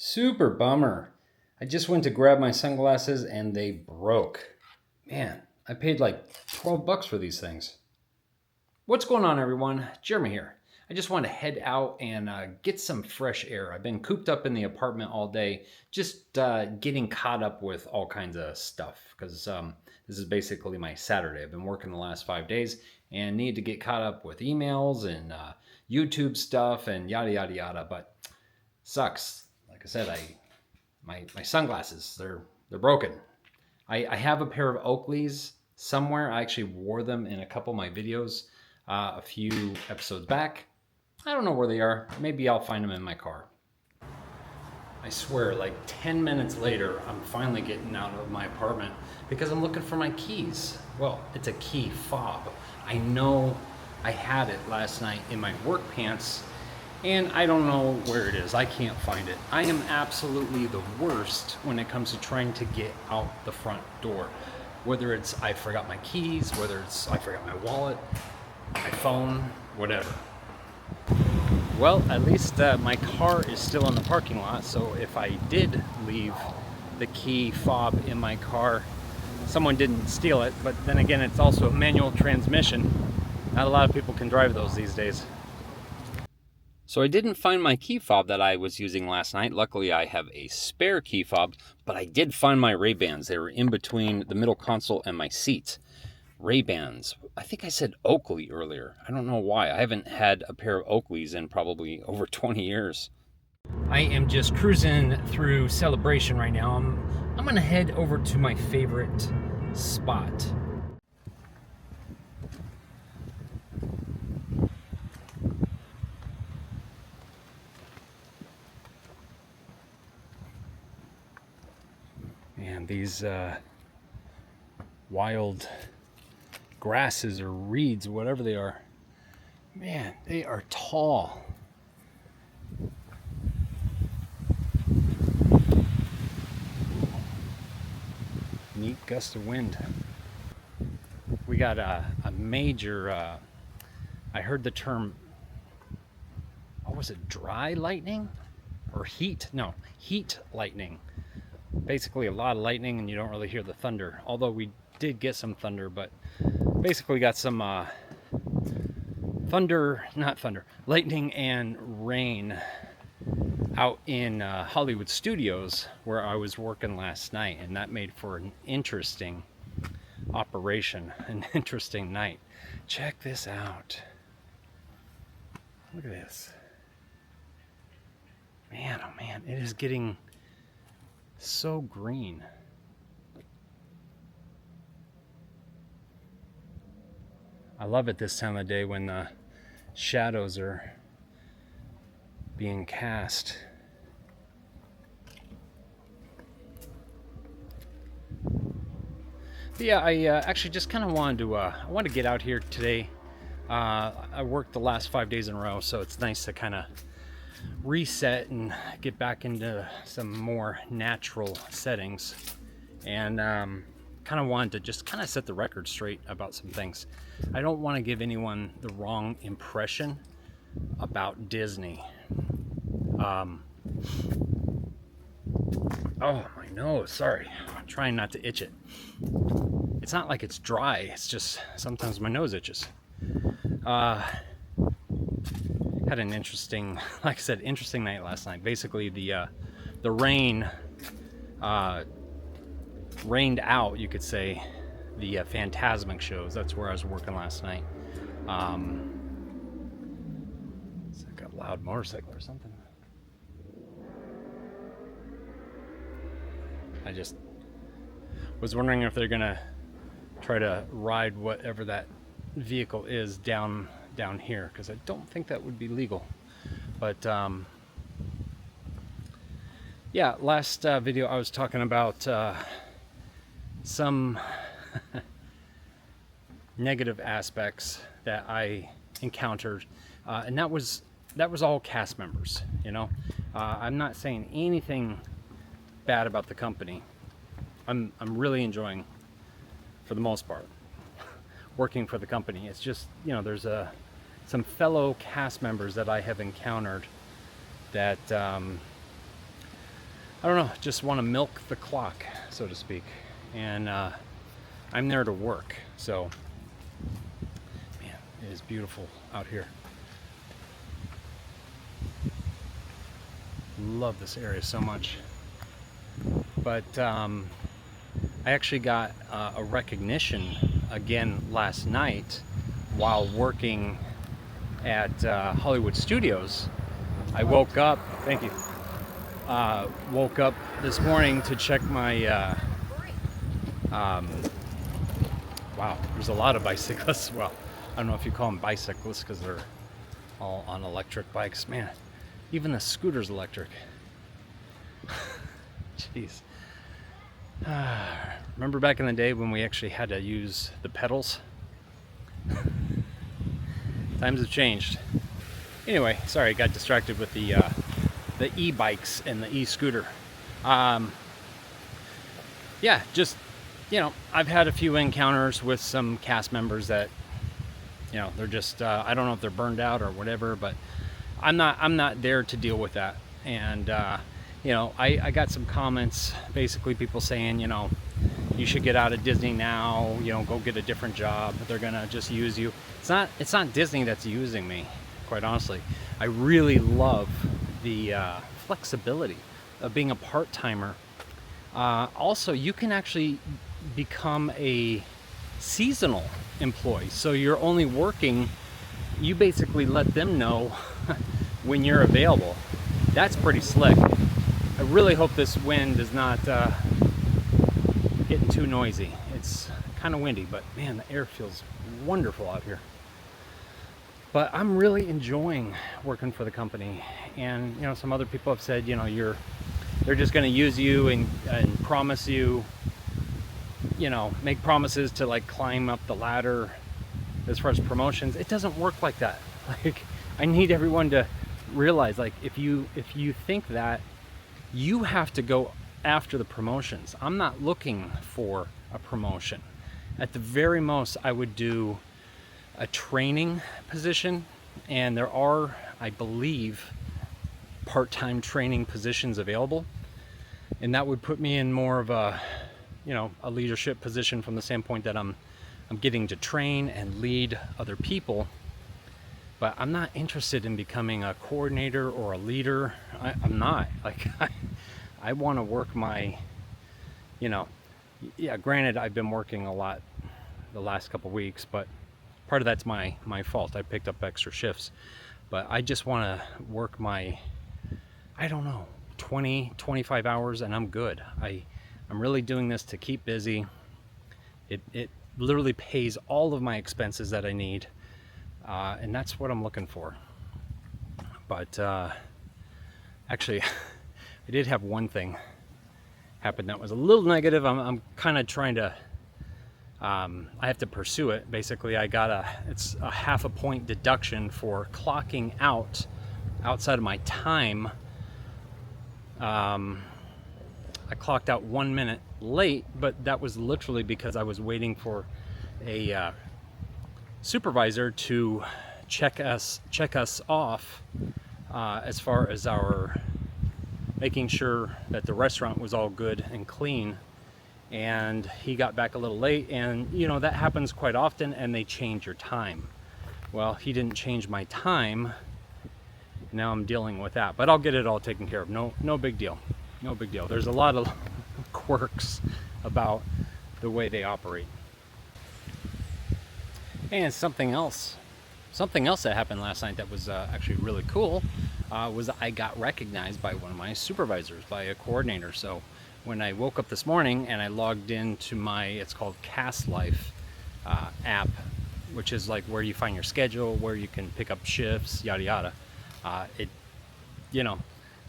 Super bummer. I just went to grab my sunglasses and they broke. Man, I paid like 12 bucks for these things. What's going on, everyone? Jeremy here. I just want to head out and get some fresh air. I've been cooped up in the apartment all day, just getting caught up with all kinds of stuff because this is basically my Saturday. I've been working the last 5 days and need to get caught up with emails and YouTube stuff and yada yada yada. But sucks. Like I said, my sunglasses they're broken. I have a pair of Oakleys somewhere. I actually wore them in a couple of my videos a few episodes back. I don't know where they are. Maybe I'll find them in my car. I swear, like 10 minutes later, I'm finally getting out of my apartment because I'm looking for my keys. Well, it's a key fob. I know I had it last night in my work pants and I don't know where it is. I can't find it. I am absolutely the worst when it comes to trying to get out the front door. Whether it's I forgot my keys, whether it's I forgot my wallet, my phone, whatever. Well, at least my car is still in the parking lot, so if I did leave the key fob in my car, someone didn't steal it. But then again, it's also a manual transmission. Not a lot of people can drive those these days. So I didn't find my key fob that I was using last night. Luckily, I have a spare key fob, but I did find my Ray-Bans. They were in between the middle console and my seats. Ray-Bans. I think I said Oakley earlier. I don't know why. I haven't had a pair of Oakleys in probably over 20 years. I am just cruising through Celebration right now. I'm going to head over to my favorite spot. Man, these wild grasses or reeds, whatever they are, man, they are tall. Neat gust of wind. We got a major, I heard the term, what was it, dry lightning? Or heat? No, heat lightning. Basically a lot of lightning and you don't really hear the thunder. Although we did get some thunder, but basically got some lightning and rain out in Hollywood Studios where I was working last night, and that made for an interesting operation, an interesting night. Check this out. Look at this. Man, oh man, it is getting so green. I love it this time of day when the shadows are being cast. But yeah, I actually just kind of wanted to I want to get out here today. I worked the last 5 days in a row, so it's nice to kind of reset and get back into some more natural settings, and kind of wanted to just kind of set the record straight about some things. I don't want to give anyone the wrong impression about Disney. Oh, my nose, sorry. I'm trying not to itch it. It's not like it's dry, it's just sometimes my nose itches. Had an interesting, like I said, interesting night last night. Basically, the rain rained out, you could say, the Fantasmic shows. That's where I was working last night. It's like a loud motorcycle or something. I just was wondering if they're gonna try to ride whatever that vehicle is down here, because I don't think that would be legal. But yeah, last video I was talking about some negative aspects that I encountered, and that was all cast members. You know, I'm not saying anything bad about the company. I'm really enjoying, for the most part, working for the company. It's just, you know, there's some fellow cast members that I have encountered that I don't know, just want to milk the clock, so to speak. And I'm there to work. So, man, it is beautiful out here. Love this area so much. But I actually got a recognition again last night while working at Hollywood Studios. I woke up, thank you, woke up this morning to check my, wow, there's a lot of bicyclists. Well, I don't know if you call them bicyclists because they're all on electric bikes. Man, even the scooter's electric. Jeez. Remember back in the day when we actually had to use the pedals? Times have changed. Anyway, sorry, I got distracted with the e-bikes and the e-scooter. Yeah, just, I've had a few encounters with some cast members that, they're just, I don't know if they're burned out or whatever, but I'm not there to deal with that. And, I got some comments, basically people saying, you should get out of Disney now, go get a different job. They're gonna just use you. It's not Disney that's using me, quite honestly. I really love the flexibility of being a part-timer. Also, you can actually become a seasonal employee. So you're only working, you basically let them know when you're available. That's pretty slick. I really hope this wind is not getting too noisy. It's kind of windy, but man, the air feels wonderful out here. But I'm really enjoying working for the company. And some other people have said, they're just going to use you and promise you, make promises to like climb up the ladder as far as promotions. It doesn't work like that. Like, I need everyone to realize, like, if you think that, you have to go after the promotions. I'm not looking for a promotion. At the very most, I would do a training position, and there are, I believe, part-time training positions available, and that would put me in more of a leadership position from the standpoint that I'm getting to train and lead other people. But I'm not interested in becoming a coordinator or a leader. I'm not. Like, I want to work my, granted, I've been working a lot the last couple weeks, but part of that's my fault. I picked up extra shifts. But I just want to work my, 20, 25 hours, and I'm good. I'm really doing this to keep busy. It literally pays all of my expenses that I need. And that's what I'm looking for. But actually, I did have one thing happen that was a little negative. I'm kind of trying to, I have to pursue it. Basically, I got it's a half a point deduction for clocking out outside of my time. I clocked out 1 minute late, but that was literally because I was waiting for a supervisor to check us off as far as our making sure that the restaurant was all good and clean. And he got back a little late, and that happens quite often, and they change your time. Well, he didn't change my time. Now I'm dealing with that, but I'll get it all taken care of. No big deal. No big deal. There's a lot of quirks about the way they operate. And something else that happened last night that was actually really cool was I got recognized by one of my supervisors, by a coordinator. So when I woke up this morning and I logged into it's called Cast Life app, which is like where you find your schedule, where you can pick up shifts, yada yada. It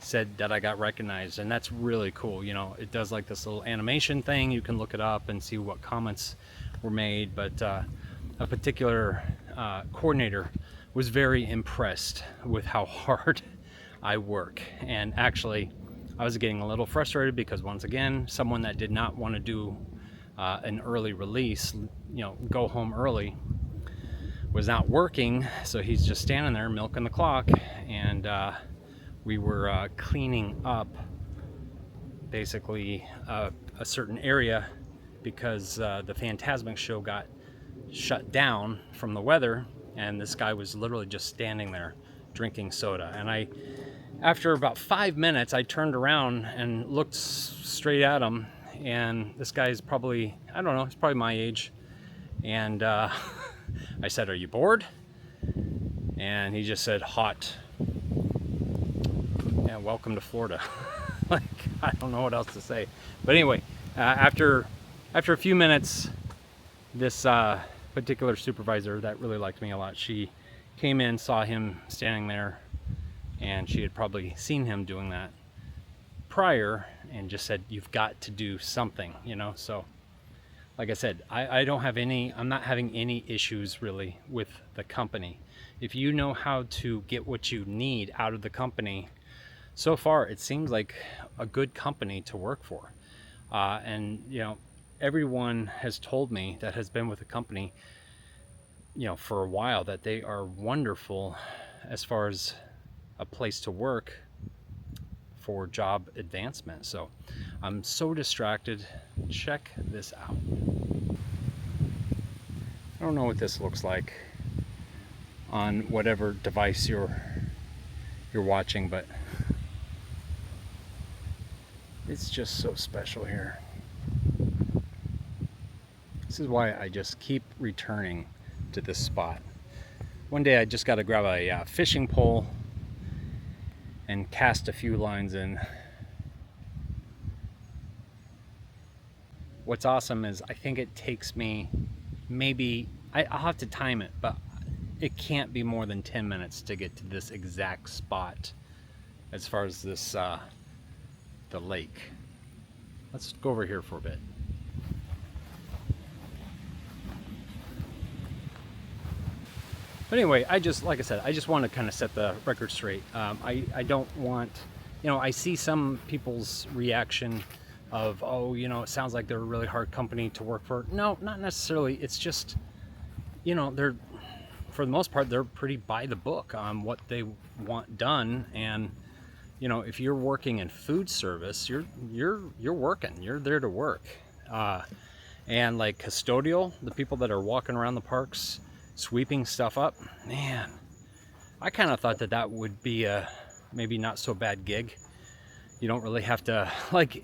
said that I got recognized, and that's really cool. It does like this little animation thing. You can look it up and see what comments were made, but a particular coordinator was very impressed with how hard I work. And actually, I was getting a little frustrated because, once again, someone that did not want to do an early release, go home early, was not working. So he's just standing there milking the clock, and we were cleaning up basically a certain area because the Phantasmic show got shut down from the weather, and this guy was literally just standing there drinking soda. And after about 5 minutes, I turned around and looked straight at him, and this guy's probably, I don't know, he's probably my age. And I said, "Are you bored?" And he just said, "Hot." Yeah, welcome to Florida. Like, I don't know what else to say. But anyway, after a few minutes, this particular supervisor that really liked me a lot, she came in, saw him standing there, and she had probably seen him doing that prior, and just said, "You've got to do something," you know. So like I said, I'm not having any issues really with the company. If you know how to get what you need out of the company, so far it seems like a good company to work for. And you know, everyone has told me that has been with the company, you know, for a while, that they are wonderful as far as a place to work for job advancement. So I'm so distracted. Check this out. I don't know what this looks like on whatever device you're watching, but it's just so special here. This is why I just keep returning to this spot. One day I just got to grab a fishing pole and cast a few lines in. What's awesome is I think it takes me maybe, I'll have to time it, but it can't be more than 10 minutes to get to this exact spot as far as this the lake. Let's go over here for a bit. But anyway, like I said, I just want to kind of set the record straight. I don't want, you know, I see some people's reaction of, oh, you know, it sounds like they're a really hard company to work for. No, not necessarily. It's just, you know, for the most part, they're pretty by the book on what they want done. And, you know, if you're working in food service, you're working, you're there to work. And like custodial, the people that are walking around the parks, sweeping stuff up, man, I kind of thought that would be a maybe not so bad gig. You don't really have to, like,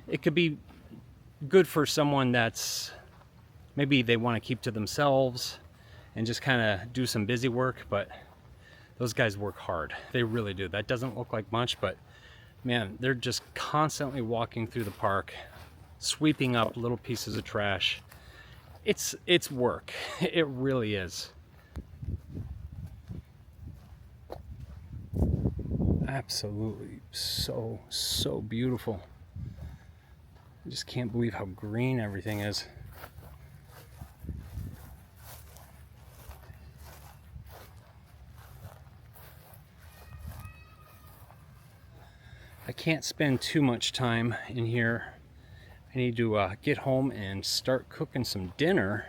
it could be good for someone that's maybe they want to keep to themselves and just kind of do some busy work, but those guys work hard. They really do. That doesn't look like much, but man, they're just constantly walking through the park, sweeping up little pieces of trash. It's work. It really is. Absolutely so beautiful. I just can't believe how green everything is. I can't spend too much time in here. I need to get home and start cooking some dinner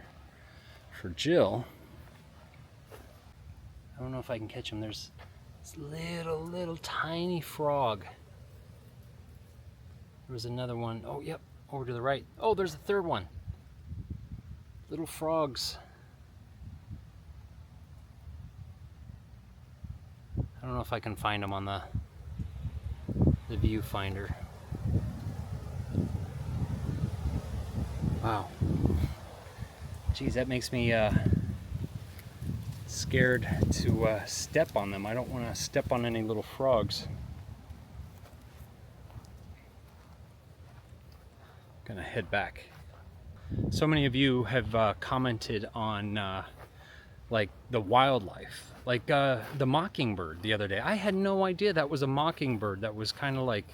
for Jill. I don't know if I can catch him. There's this little tiny frog. There was another one. Oh, yep, over to the right. Oh, there's a third one. Little frogs. I don't know if I can find them on the viewfinder. Wow. Geez, that makes me scared to step on them. I don't want to step on any little frogs. Gonna head back. So many of you have commented on like the wildlife, like the mockingbird the other day. I had no idea that was a mockingbird. That was kind of like,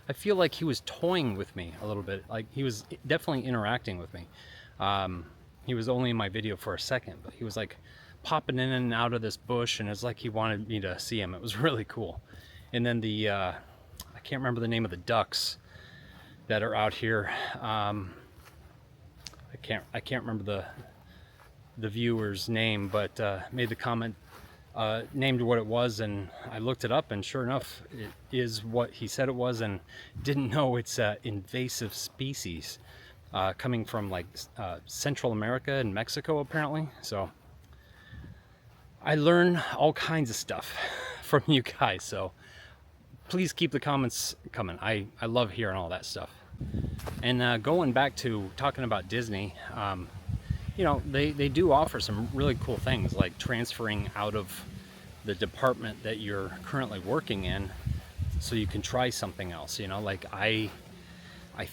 I feel like he was toying with me a little bit. Like he was definitely interacting with me. He was only in my video for a second, but he was like popping in and out of this bush, and it's like he wanted me to see him. It was really cool. And then I can't remember the name of the ducks that are out here. I can't remember the viewer's name, but made the comment named what it was, and I looked it up, and sure enough, it is what he said it was, and didn't know it's an invasive species coming from like Central America and Mexico apparently. So I learn all kinds of stuff from you guys, so please keep the comments coming. I love hearing all that stuff. And going back to talking about Disney, you know, they do offer some really cool things, like transferring out of the department that you're currently working in so you can try something else. You know, like I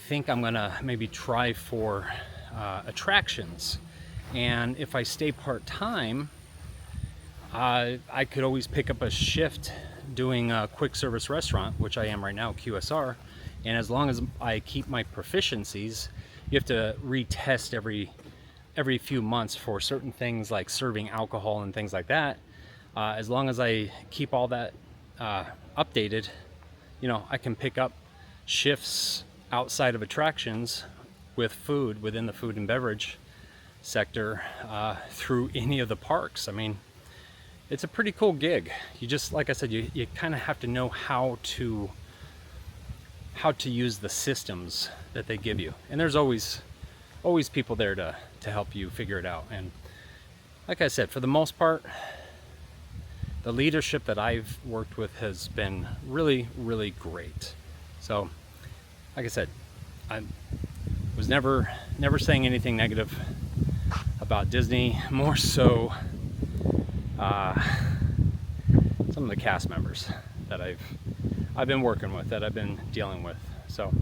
think I'm gonna maybe try for attractions, and if I stay part-time, I could always pick up a shift doing a quick service restaurant, which I am right now, QSR. And as long as I keep my proficiencies, you have to retest every few months for certain things like serving alcohol and things like that. As long as I keep all that updated, you know, I can pick up shifts outside of attractions with food within the food and beverage sector through any of the parks. I mean, it's a pretty cool gig. You just, like I said, you kind of have to know how to use the systems that they give you, and there's always people there to help you figure it out. And like I said, for the most part, the leadership that I've worked with has been really, really great. So like I said, I was never saying anything negative about Disney, more so some of the cast members that I've been working with, that I've been dealing with. So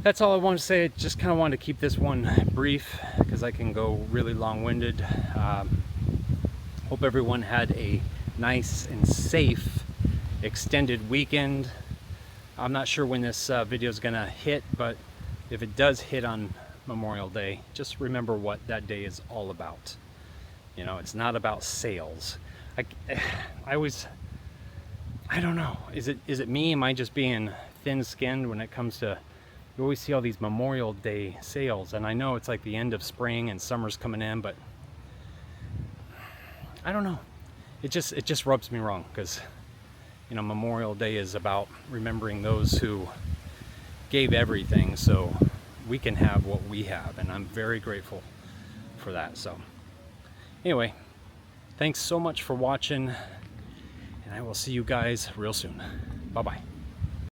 that's all I wanted to say. I just kind of wanted to keep this one brief because I can go really long-winded. Hope everyone had a nice and safe extended weekend. I'm not sure when this video is gonna hit, but if it does hit on Memorial Day, just remember what that day is all about. You know, it's not about sales. I don't know. Is it me? Am I just being thin-skinned when it comes to? You always see all these Memorial Day sales, and I know it's like the end of spring and summer's coming in, but I don't know. It just rubs me wrong because, you know, Memorial Day is about remembering those who gave everything so we can have what we have, and I'm very grateful for that. So anyway, thanks so much for watching, and I will see you guys real soon. Bye-bye.